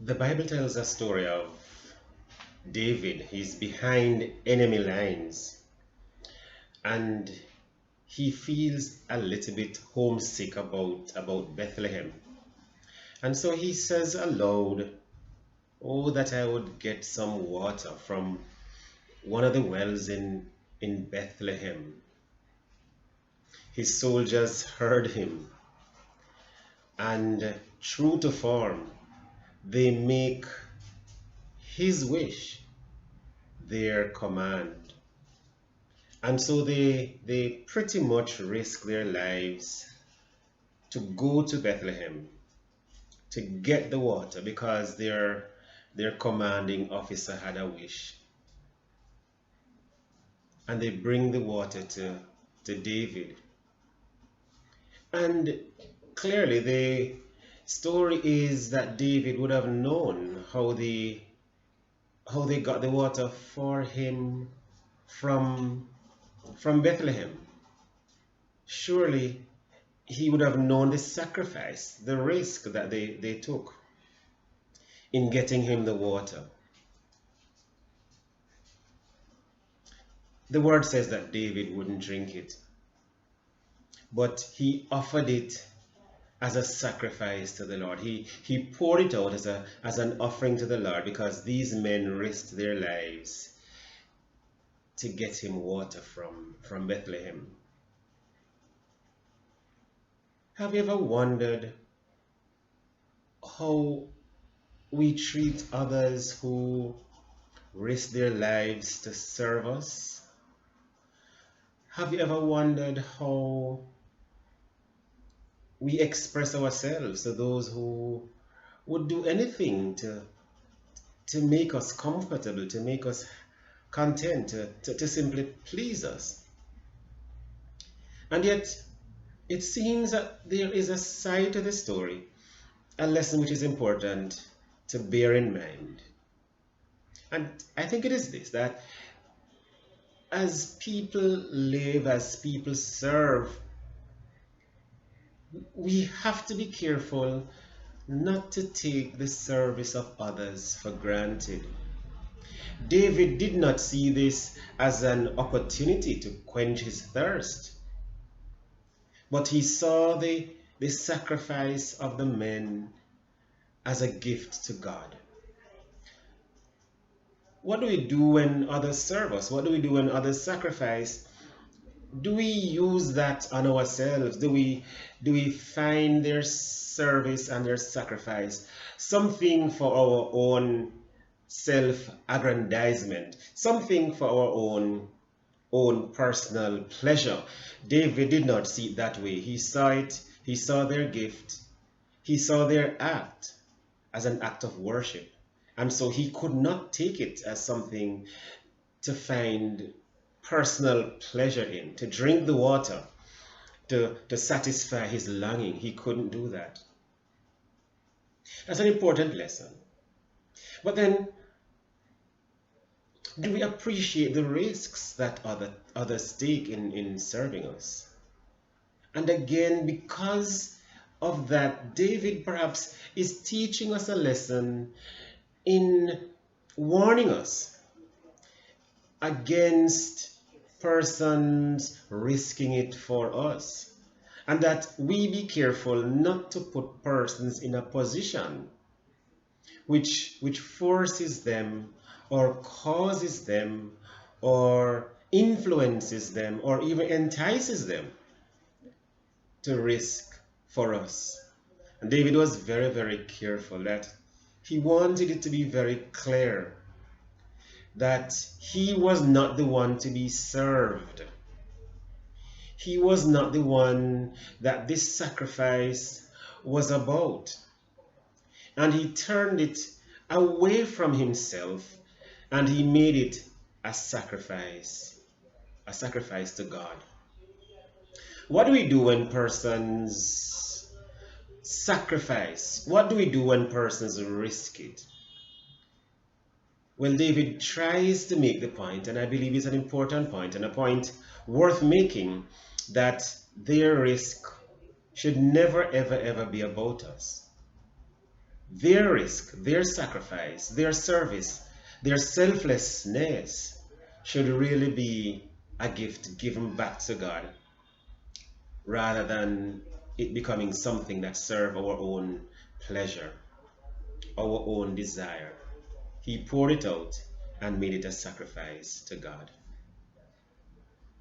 The Bible tells a story of David. He's behind enemy lines and he feels a little bit homesick about Bethlehem. And so he says aloud, "Oh, that I would get some water from one of the wells in Bethlehem." His soldiers heard him, and true to form, they make his wish their command. And so they pretty much risk their lives to go to Bethlehem to get the water because their commanding officer had a wish. And they bring the water to David. And clearly the story is that David would have known how they got the water for him from Bethlehem. Surely he would have known the sacrifice, the risk that they took in getting him the water. The word says that David wouldn't drink it, but he offered it as a sacrifice to the Lord. He poured it out as an offering to the Lord because these men risked their lives to get him water from Bethlehem. Have you ever wondered how we treat others who risk their lives to serve us? Have you ever wondered how we express ourselves to those who would do anything to make us comfortable, to make us content, to simply please us? And yet, it seems that there is a side to the story, a lesson which is important to bear in mind. And I think it is this, that as people live, as people serve, we have to be careful not to take the service of others for granted. David did not see this as an opportunity to quench his thirst, but he saw the sacrifice of the men as a gift to God. What do we do when others serve us? What do we do when others sacrifice? Do we use that on ourselves? Do we find their service and their sacrifice something for our own self-aggrandizement, something for our own personal pleasure? David did not see it that way. He saw it, he saw their gift, he saw their act as an act of worship. And so he could not take it as something to find personal pleasure in, to drink the water, to satisfy his longing. He couldn't do that. That's an important lesson. But then, do we appreciate the risks that others take in serving us? And again, because of that, David perhaps is teaching us a lesson in warning us against persons risking it for us, and that we be careful not to put persons in a position which forces them or causes them or influences them or even entices them to risk for us. And David was very, very careful that he wanted it to be very clear that he was not the one to be served. He was not the one that this sacrifice was about. And he turned it away from himself and he made it a sacrifice to God. What do we do when persons sacrifice? What do we do when persons risk it? Well, David tries to make the point, and I believe it's an important point and a point worth making, that their risk should never, ever, ever be about us. their risk, their sacrifice, their service, their selflessness should really be a gift given back to God rather than it becoming something that serves our own pleasure, our own desire. He poured it out and made it a sacrifice to God.